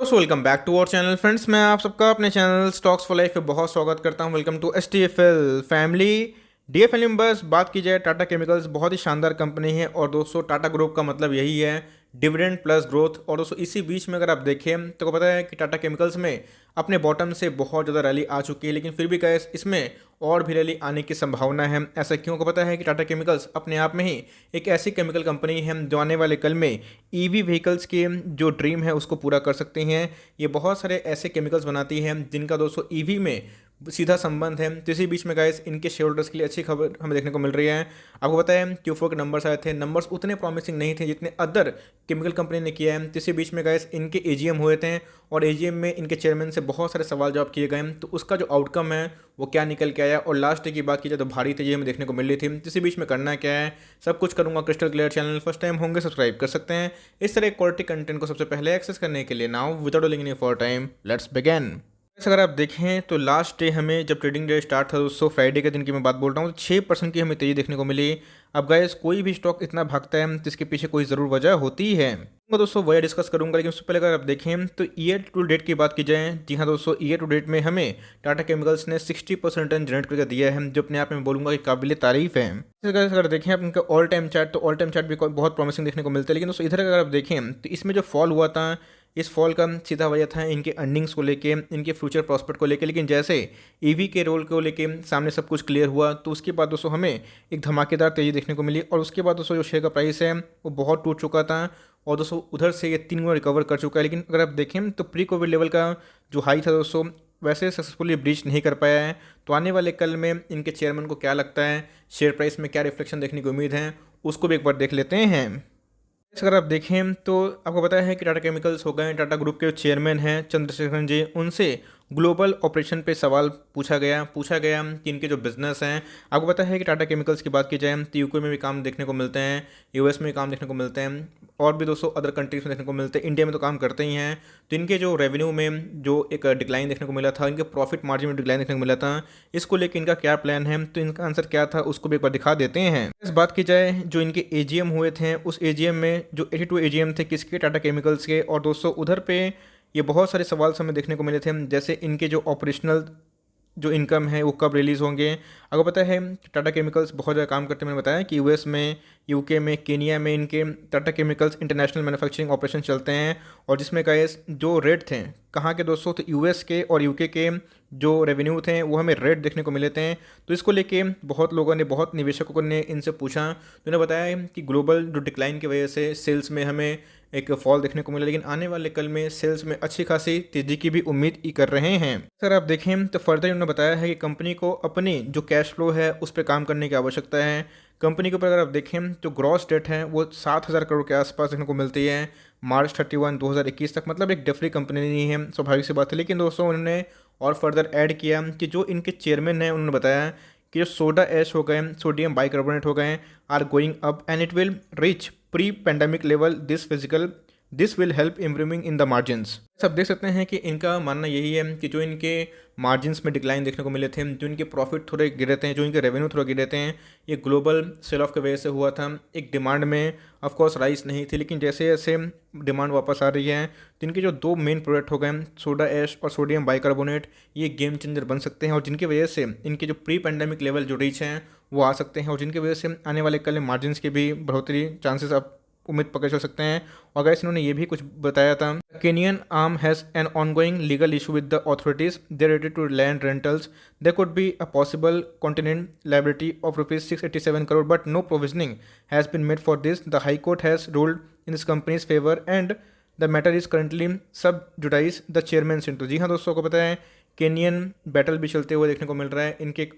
So welcome back to our channel friends. मैं आप सबका अपने चैनल स्टॉक्स फॉर लाइफ पे बहुत स्वागत करता हूं। Welcome to STFL family. DFL में बस बात की जाए, टाटा केमिकल्स बहुत ही शानदार कंपनी है और दोस्तों टाटा ग्रुप का मतलब यही है, डिविडेंड प्लस ग्रोथ। और दोस्तों इसी बीच में अगर आप देखें तो पता है कि टाटा केमिकल्स में अपने बॉटम से बहुत ज़्यादा रैली आ चुकी है, लेकिन फिर भी गैस इसमें और भी रैली आने की संभावना है। ऐसा क्यों? को पता है कि टाटा केमिकल्स अपने आप में ही एक ऐसी केमिकल कंपनी है जो आने वाले कल में EV व्हीकल्स के जो ड्रीम है उसको पूरा कर सकती हैं। ये बहुत सारे ऐसे केमिकल्स बनाती हैं जिनका दोस्तों EV में सीधा संबंध है। तो इसी बीच में गाइस इनके शेयर होल्डर्स के लिए अच्छी खबर हमें देखने को मिल रही है। आपको पता है Q4 के नंबर्स आए थे, नंबर्स उतने प्रॉमिसिंग नहीं थे जितने अदर केमिकल कंपनी ने किया है। तो इसी बीच में गाइस इनके AGM हुए थे और AGM में इनके चेयरमैन से बहुत सारे सवाल जवाब किए गए। तो उसका जो आउटकम है वो क्या निकल के आया, और लास्ट डे की बात की जाए तो भारी तेजी हमें देखने को मिल रही थी। तो इसी बीच में करना क्या है, सब कुछ करूंगा crystal clear. Channel first time होंगे सब्सक्राइब कर सकते हैं इस तरह क्वालिटी कंटेंट को सबसे पहले एक्सेस करने के लिए। Now without delaying any for time let's begin. अगर आप देखें तो लास्ट डे हमें जब ट्रेडिंग डे स्टार्ट था दोस्तों, फ्राइडे के दिन की मैं बात बोल रहा हूँ, 6% की हमें तेजी देखने को मिली। अब गाइस कोई भी स्टॉक इतना भागता है तो इसके पीछे कोई ज़रूर वजह होती है। मैं दोस्तों वही डिस्कस करूंगा, लेकिन उससे पहले अगर आप देखें तो ईयर टू डेट की बात की जाए, जी हाँ दोस्तों, ईयर टू डेट में हमें टाटा केमिकल्स ने 60% रिटर्न जनरेट करके दिया है, जो अपने आप में बोलूंगा कि काबिल तारीफ है। अगर देखें आप इनका ऑल टाइम चार्ट, तो ऑल टाइम चार्ट भी बहुत प्रॉमिसिंग देखने को मिलता है। लेकिन दोस्तों इधर अगर आप देखें तो इसमें जो फॉल हुआ था, इस फॉल का सीधा वजह था इनके अर्निंग्स को लेके, इनके फ्यूचर प्रॉस्पेक्ट को लेके। लेकिन जैसे EV के रोल को लेके सामने सब कुछ क्लियर हुआ तो उसके बाद दोस्तों हमें एक धमाकेदार तेजी देखने को मिली। और उसके बाद दोस्तों जो शेयर का प्राइस है वो बहुत टूट चुका था और दोस्तों उधर से ये 3 गुना रिकवर कर चुका है। लेकिन अगर आप देखें तो प्री कोविड लेवल का जो हाई था दोस्तों वैसे सक्सेसफुली ब्रीच नहीं कर पाया है। तो आने वाले कल में इनके चेयरमैन को क्या लगता है, शेयर प्राइस में क्या रिफ्लेक्शन देखने की उम्मीद है, उसको भी एक बार देख लेते हैं। अगर आप देखें तो आपको पता है कि टाटा केमिकल्स हो गए, टाटा ग्रुप के चेयरमैन हैं चंद्रशेखरन जी, उनसे ग्लोबल ऑपरेशन पे सवाल पूछा गया कि इनके जो बिजनेस हैं, आपको पता है कि टाटा केमिकल्स की बात की जाए तो यूके में भी काम देखने को मिलते हैं, US में भी काम देखने को मिलते हैं, और भी दोस्तों अदर कंट्रीज में देखने को मिलते हैं, इंडिया में तो काम करते ही हैं। तो इनके जो रेवेन्यू में जो एक डिक्लाइन देखने को मिला था, इनके प्रॉफिट मार्जिन में डिक्लाइन देखने को मिला था, इसको लेकर इनका क्या प्लान है, तो इनका आंसर क्या था उसको भी एक बार दिखा देते हैं। इस बात की जाए जो इनके AGM हुए थे, उस AGM में जो 82 AGM थे किसके, टाटा केमिकल्स के। और दोस्तों उधर पे ये बहुत सारे सवाल हमें देखने को मिले थे, जैसे इनके जो ऑपरेशनल जो इनकम है वो कब रिलीज़ होंगे। अगर पता है टाटा केमिकल्स बहुत ज़्यादा काम करते हैं, मैंने बताया कि US में, UK में, केनिया में इनके Tata chemicals international manufacturing operation चलते हैं। और जिसमें गाइस जो रेट थे कहाँ के दोस्तों, तो US के और UK के जो रेवेन्यू थे वो हमें रेट देखने को मिले थे। तो इसको लेके बहुत लोगों ने, बहुत निवेशकों ने इनसे पूछा तो उन्हें बताया कि ग्लोबल जो डिक्लाइन की वजह से सेल्स में हमें एक फॉल देखने को मिला, लेकिन आने वाले कल में सेल्स में अच्छी खासी तेजी की भी उम्मीद ही कर रहे हैं। अगर आप देखें तो फर्दर उन्होंने बताया है कि कंपनी को अपनी जो कैश फ्लो है उस पर काम करने की आवश्यकता है। कंपनी के ऊपर अगर आप देखें तो ग्रॉस डेट है वो 7,000 करोड़ के आसपास देखने को मिलती है मार्च 31, 2021 तक। मतलब एक डेफली कंपनी नहीं है, स्वाभाविक सी बात है। लेकिन दोस्तों उन्होंने और फर्दर ऐड किया कि जो इनके चेयरमैन हैं उन्होंने बताया कि जो सोडा ऐश हो गए, सोडियम बाइकार्बोनेट हो गए, are going up and it will reach pre pandemic level this will help improving in the margins. सब देख सकते हैं कि इनका मानना यही है कि जो इनके मार्जिन्स में डिक्लाइन देखने को मिले थे, जो इनके प्रॉफिट थोड़े गिरे थे, जो इनके रेवेन्यू थोड़े गिरे थे, ये ग्लोबल सेल ऑफ की वजह से हुआ था। एक डिमांड में ऑफकोर्स राइस नहीं थी, लेकिन जैसे जैसे डिमांड वापस आ रही है तो इनके जो 2 मेन प्रोडक्ट हो गए, सोडा ऐश और सोडियम बाइकार्बोनेट, ये गेम चेंजर बन सकते हैं और जिनकी वजह से इनके जो प्री पेंडेमिक लेवल जो रीच हैं वो आ सकते हैं, और जिनकी वजह से आने वाले कल मार्जिन्स के भी बढ़ोतरी चांसेस आप उम्मीद पकड़ चल सकते हैं। और अगर इन्होंने ये भी कुछ बताया था, Kenyan arm has an ongoing legal issue with the authorities they related to land rentals, there could be a possible continent liability of ₹687 crore but no provisioning has been made for this. The high court has ruled in this company's favour and the matter is currently sub judice the chairman सिंटू। जी हाँ दोस्तों, को पता है Kenyon battle भी चलते हुए देखने को मिल रहा है, इनके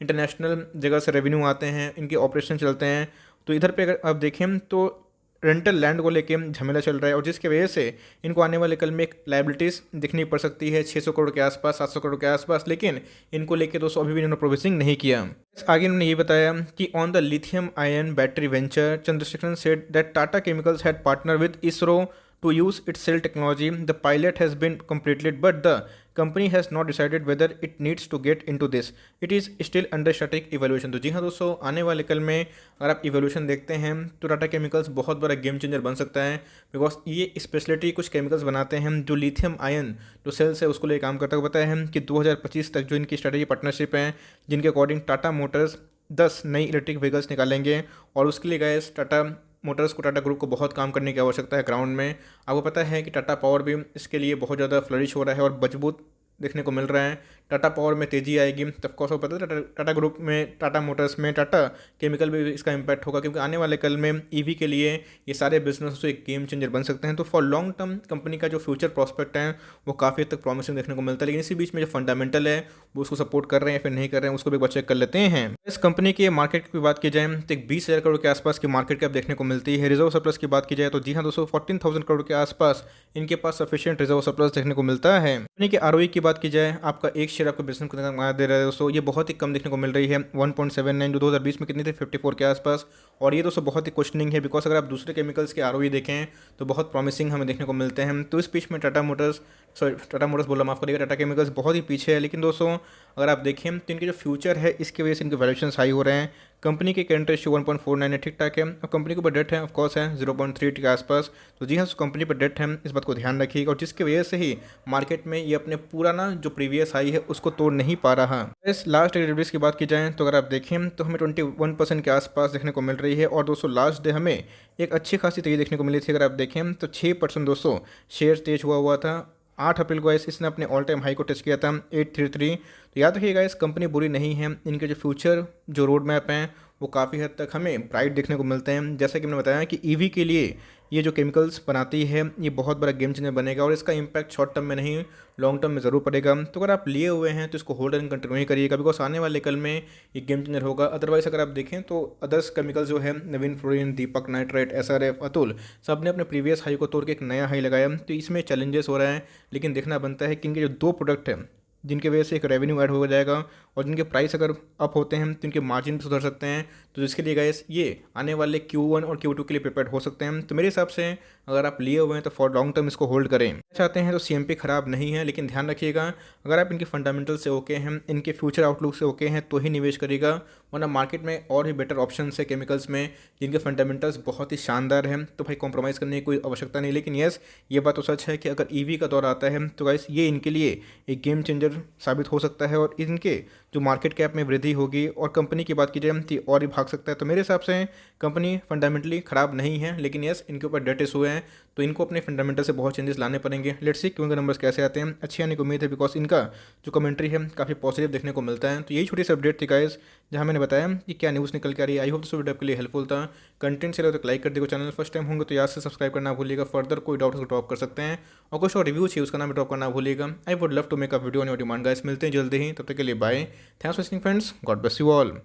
इंटरनेशनल जगह से रेवेन्यू आते हैं, इनके ऑपरेशन चलते हैं। तो इधर पे अगर आप देखें तो रेंटल लैंड को लेके झमेला चल रहा है, और जिसकी वजह से इनको आने वाले कल में एक लायबिलिटीज़ दिखनी पड़ सकती है 600 करोड़ के आसपास, 700 करोड़ के आसपास। लेकिन इनको लेके दोस्तों अभी भी इन्होंने प्रोविजनिंग नहीं किया। आगे इन्होंने ये बताया कि on the lithium ion battery venture Chandrasekaran said that Tata chemicals had partner with ISRO to use its cell technology. The pilot has been completed, but the company has not decided whether it needs to get into this. It is still under static evaluation. तो जी हाँ दोस्तों, आने वाले कल में अगर आप evolution देखते हैं तो टाटा केमिकल्स बहुत बड़ा गेम चेंजर बन सकता है, बिकॉज ये स्पेशलिटी कुछ केमिकल्स बनाते हैं जो लिथियम आयन जो सेल्स है उसको लिए काम करता है। बताया है कि 2025 तक जो इनकी स्ट्रेटेजी पार्टनरशिप है, जिनके अकॉर्डिंग टाटा मोटर्स 10 नई इलेक्ट्रिक व्हीकल्स निकालेंगे, और उसके लिए गाइस टाटा मोटर्स को, टाटा ग्रुप को बहुत काम करने की आवश्यकता है ग्राउंड में। आपको पता है कि टाटा पावर भी इसके लिए बहुत ज़्यादा फ्लरिश हो रहा है और मजबूत देखने को मिल रहा है। टाटा पावर में तेज़ी आएगी, तब को पता है टाटा ग्रुप में, टाटा मोटर्स में, टाटा केमिकल भी इसका इम्पैक्ट होगा, क्योंकि आने वाले कल में ईवी के लिए ये सारे बिजनेस एक गेम चेंजर बन सकते हैं। तो फॉर लॉन्ग टर्म कंपनी का जो फ्यूचर प्रॉस्पेक्ट है वो काफ़ी हद तक प्रॉमिसिंग देखने को मिलता है, लेकिन इसी बीच में जो फंडामेंटल है वो उसको सपोर्ट कर रहे हैं या फिर नहीं कर रहे हैं, उसको भी एक बार चेक कर लेते हैं। इस कंपनी की मार्केट की बात की जाए तो एक 20,000 करोड़ के आसपास की मार्केट कैप देखने को मिलती है। रिजर्व सरप्लस की बात की जाए तो जी हाँ दोस्तों, 14,000 करोड़ के आसपास इनके पास सफिशिएंट रिजर्व सरप्लस देखने को मिलता है। कंपनी के आरओई की बात की जाए, आपका एक शेयर आपको बिजनेस को दे रहा है दोस्तों, ये बहुत ही कम देखने को मिल रही है। 1.79 जो 2020 में कितनी थी, 54 के आसपास। और ये दोस्तों बहुत ही क्वेश्चनिंग है, बिकॉज अगर आप दूसरे केमिकल्स के आरओई देखें तो बहुत प्रॉमिसिंग हमें देखने को मिलते हैं। तो इस बीच में टाटा मोटर्स बोला, माफ करिएगा, टाटा केमिकल्स बहुत ही पीछे है। लेकिन दोस्तों अगर आप देखें तो इनके जो फ्यूचर है इसकी वजह से इनके वैल्यूएशन हाई हो रहे हैं। कंपनी के करंट रेशियो 1.49 है, ठीक ठाक है। और कंपनी के ऊपर डेट है ऑफकोर्स है 0.3 के आसपास। तो जी हाँ, कंपनी पर डेट है, इस बात को ध्यान रखिएगा, और जिसकी वजह से ही मार्केट में ये अपने पुराना जो प्रीवियस हाई है उसको तोड़ नहीं पा रहा। इस लास्ट डिलीवरीज की बात की जाए तो अगर आप देखें तो हमें 21% के आसपास देखने को मिल रही है। और दोस्तों लास्ट डे हमें एक अच्छी खासी तेजी देखने को मिली थी। अगर आप देखें तो 6% दोस्तों शेयर तेज हुआ था। 8 अप्रैल को इसने अपने ऑल टाइम हाई को टच किया था 833। तो याद रखिएगा, इस कंपनी बुरी नहीं है, इनके जो फ्यूचर जो रोड मैप हैं वो काफ़ी हद तक हमें ब्राइट देखने को मिलते हैं। जैसा कि मैंने बताया कि ईवी के लिए ये जो केमिकल्स बनाती है ये बहुत बड़ा गेम चेंजर बनेगा, और इसका इम्पैक्ट शॉर्ट टर्म में नहीं लॉन्ग टर्म में ज़रूर पड़ेगा। तो अगर आप लिए हुए हैं तो इसको होल्ड एंड कंटिन्यू ही करिएगा, बिकॉज आने वाले कल में ये गेम चेंजर होगा। अदरवाइज अगर आप देखें तो अदर्स केमिकल्स जो है, नवीन फ्लोरीन, दीपक नाइट्रेट, SRF, अतुल, सब ने अपने प्रीवियस हाई को तोड़ के एक नया हाई लगाया। तो इसमें चैलेंजेस हो रहे हैं, लेकिन देखना बनता है कि इनके जो 2 प्रोडक्ट हैं जिनके वजह से एक रेवेन्यू ऐड हो जाएगा, और जिनके प्राइस अगर अप होते हैं तो इनके मार्जिन भी सुधर सकते हैं। तो जिसके लिए गाइस ये आने वाले Q1 और Q2 के लिए प्रिपेयर हो सकते हैं। तो मेरे हिसाब से अगर आप लिए हुए हैं तो फॉर लॉन्ग टर्म इसको होल्ड करें। चाहते हैं तो CMP खराब नहीं है, लेकिन ध्यान रखिएगा अगर आप इनके फंडामेंटल से ओके हैं, इनके फ्यूचर आउटलुक से ओके हैं तो ही निवेश करिएगा, वरना मार्केट में और भी बेटर ऑप्शन है केमिकल्स में जिनके फंडामेंटल्स बहुत ही शानदार हैं। तो भाई कॉम्प्रोमाइज़ करने की कोई आवश्यकता नहीं। लेकिन यस, ये बात तो सच है कि अगर EV का दौर आता है तो गाइस ये इनके लिए एक गेम चेंजर साबित हो सकता है, और इनके जो मार्केट कैप में वृद्धि होगी, और कंपनी की बात की जाए तो और ही भाग सकता है। तो मेरे हिसाब से कंपनी फंडामेंटली ख़राब नहीं है, लेकिन यस इनके ऊपर डेट इशू है, तो इनको अपने फंडामेंटल से बहुत चेंजेस लाने पड़ेंगे। लेट्स सी क्योंकि नंबर्स कैसे आते हैं। अच्छी आने की उम्मीद है, बिकॉज इनका जो कमेंट्री है काफ़ी पॉजिटिव देखने को मिलता है। तो यही छोटी सी अपडेट थी गाइस, जहाँ मैंने बताया कि क्या न्यूज़ निकल के आ रही है। आई होप दोस्तों वीडियो आपके लिए हेल्पफुल था। कंटेंट से लगे तो लाइक कर दिएगा, चैनल फर्स्ट टाइम होंगे तो याद से सब्सक्राइब करना भूलिएगा। फर्दर कोई डाउट उसको ड्रॉप कर सकते हैं, और कुछ और रिव्यू चाहिए उसका नाम ड्रॉप करना भूलिएगा। I would love to make a video on your demand guys. मिलते हैं जल्दी ही, तब तक के लिए bye. Thanks for watching friends, God bless you all.